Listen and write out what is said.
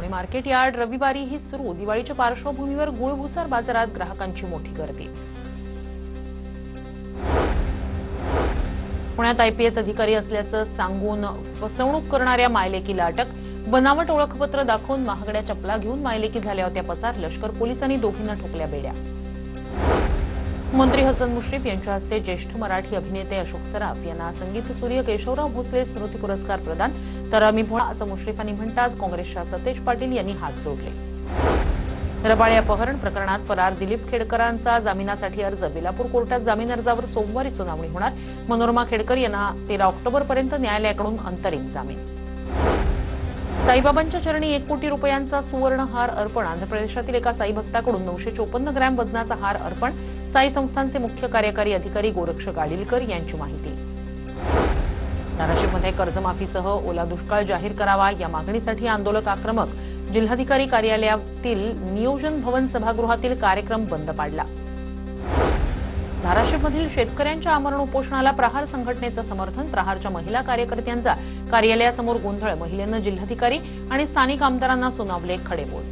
आणि market yard रविवारीही सुरू। दिवाळीच्या पार्श्वभूमीवर गुळभुसार बाजारात ग्राहकांची मोठी गर्दी। पुण्यात आयपीएस अधिकारी असल्याचं सांगून फसवणूक करणाऱ्या मायलेकीला अटक। बनावट ओळखपत्र दाखवून महागड्या चपला घेऊन मायलेकी झाल्या होत्या पसार। लष्कर पोलिसांनी दोघींना ठोकल्या बेड्या। मंत्री हसन मुश्रीफ यांच्या हस्ते ज्येष्ठ मराठी अभिनेते अशोक सराफ यांना संगीत सूर्य केशवराव भोसले स्मृती पुरस्कार प्रदान। तर आम्ही भोळा असं मुश्रीफांनी म्हणताच काँग्रेसच्या सतेज पाटील यांनी हात जोडले। रबाळे अपहरण प्रकरणात फरार दिलीप खेडकरांचा जामिनासाठी अर्ज। बेलापूर कोर्टात जामीन अर्जावर सोमवारी सुनावणी होणार। मनोरमा खेडकर यांना 13 ऑक्टोबरपर्यंत न्यायालयाकडून अंतरिम जामीन। साईबाबांच्या चरणी 1 कोटी रुपयांचा सुवर्ण हार अर्पण। आंध्र प्रदेशातील एका साई भक्ताकडून 954 ग्रॅम वजनाचा हार अर्पण। साई संस्थानचे मुख्य कार्यकारी अधिकारी गोरक्ष गाडीलकर यांची माहिती। धाराशिवमध्ये कर्जमाफीसह ओला दुष्काळ जाहीर करावा या मागणीसाठी आंदोलक आक्रमक। जिल्हाधिकारी कार्यालयातील नियोजन भवन सभागृहातील कार्यक्रम बंद पाडला। धाराशिवमधील शेतकऱ्यांच्या आमरण उपोषणाला प्रहार संघटनेचं समर्थन। प्रहारच्या महिला कार्यकर्त्यांचा कार्यालयासमोर गोंधळ। महिलेनं जिल्हाधिकारी आणि स्थानिक आमदारांना सुनावले खडेबोल।